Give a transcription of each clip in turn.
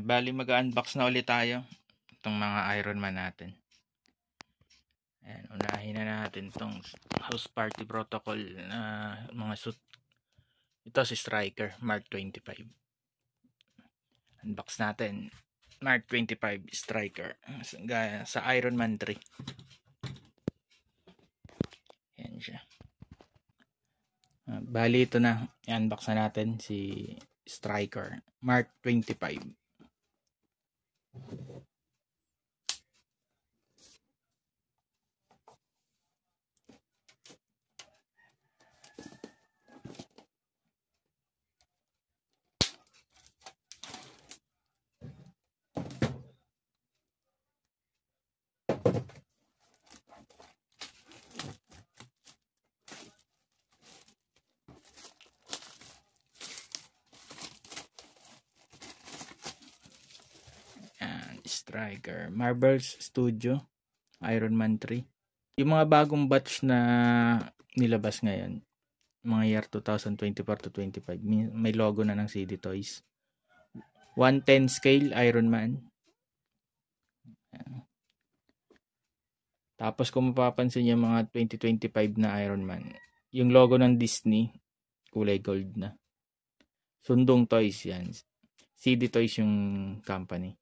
Bali mag-unbox na ulit tayo itong mga Iron Man natin. Ayan, unahin na natin itong House Party Protocol na mga suit. Ito si Striker Mark 25. Unbox natin Mark 25 Striker gaya sa Iron Man 3. Ayan siya. Bali ito na, i-unbox na natin si Striker Mark 25. Striker Marvel's Studio Iron Man 3. Yung mga bagong batch na nilabas ngayon, mga year 2024 to 25, may logo na ng CD Toys. 110 scale Iron Man. Tapos kung mapapansin yung mga 2025 na Iron Man, yung logo ng Disney, kulay gold na. Sundong Toys yan. CD Toys yung company.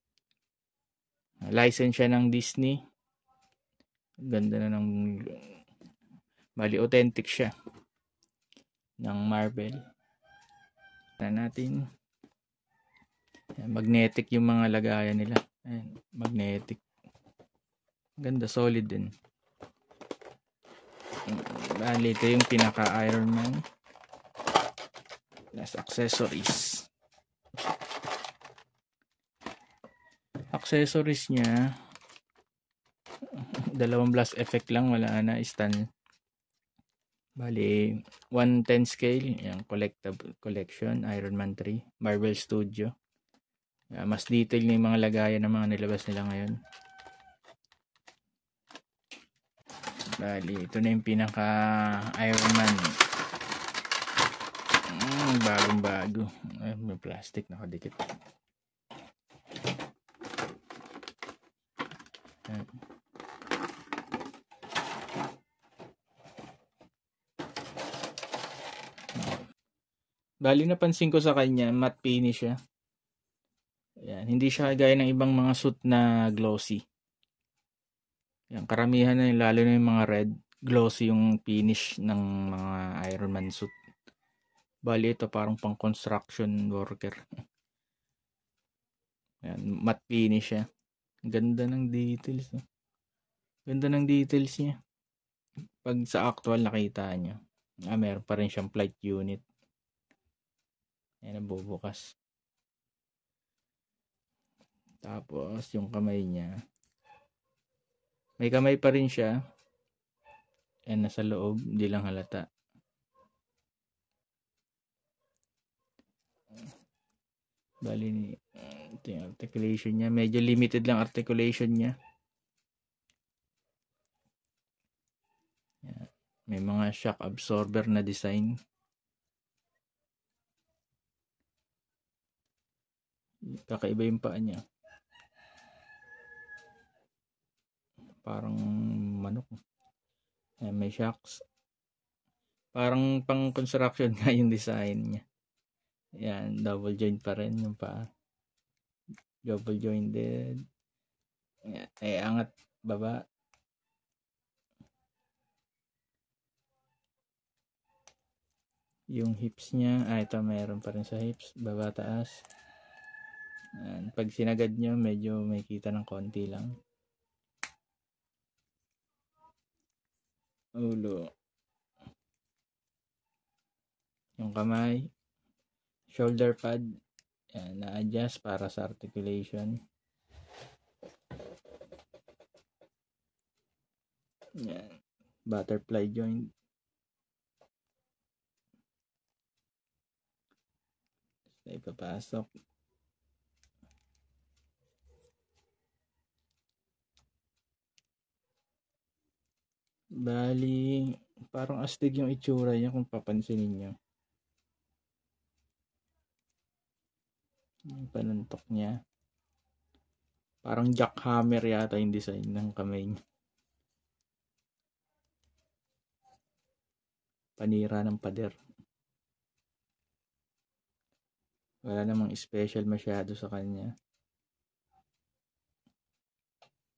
License siya ng Disney. Ganda na ng bali authentic siya ng Marvel. Na natin. Magnetic yung mga lagayan nila. Ayan, magnetic. Ganda, solid din. Bali ito yung pinaka Iron Man. Plus accessories. Accessories niya, dalawang blast effect lang, wala na, stand. Bali 110 scale, yung collection Iron Man 3 Marvel Studio. Mas detail na yung mga lagayan ng mga nilabas nila ngayon. Bali ito na yung pinaka Iron Man. Bagong bago. May plastic nakadikit. Bali napansin ko sa kanya, matte finish siya. Ayan, hindi siya gaya ng ibang mga suit na glossy. Ayan, karamihan na lalo na yung mga red, glossy yung finish ng mga Iron Man suit. Bali ito parang pang construction worker. Ayan, matte finish siya. Ganda ng details. Ganda ng details niya. Pag sa actual nakita nyo, meron pa rin siyang flight unit. Ayan, nabubukas. Tapos yung kamay niya, may kamay pa rin siya. Ayan, nasa loob, hindi lang halata. Bali, ito yung articulation niya. Medyo limited lang articulation niya. Ayan. May mga shock absorber na design. Kakaiba yung paa niya. Parang manok. Ayan, may shocks. Parang pang construction nga yung design niya. Ayan, double joint pa rin yung paa. Double jointed. Ayan, ay angat baba. Yung hips niya, ito meron pa rin sa hips, baba taas. Ayan, pag sinagad nyo, medyo may kita ng konti lang. Ulo. Yung kamay. Shoulder pad. Ayan, na-adjust para sa articulation. Ayan, butterfly joint. Ipapasok. Bali, parang astig yung itsura niya kung papansinin nyo. Yung panuntok niya. Parang jackhammer yata yung design ng kamay niya. Panira ng pader. Wala namang special masyado sa kanya.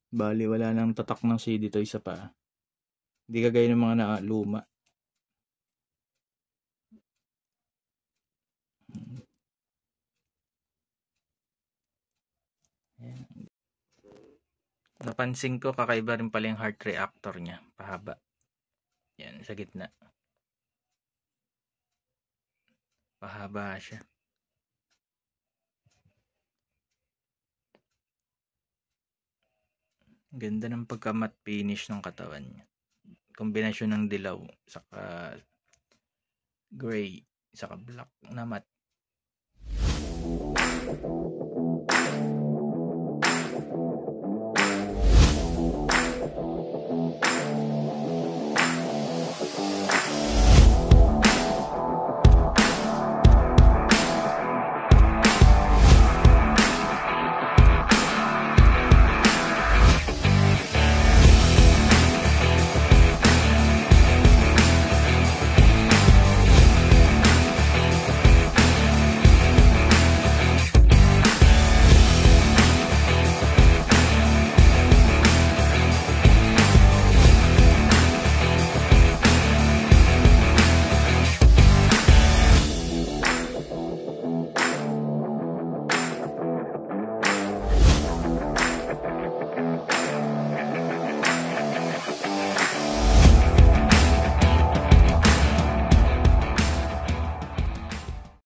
Bali, wala nang tatak ng CD to isa pa. Hindi kagaya ng mga luma. Napansin ko kakaiba rin pala yung heart reactor niya. Pahaba. Yan, sa gitna. Pahaba siya. Ganda ng pagka-matte finish ng katawan niya. Kombinasyon ng dilaw saka gray saka black na matte.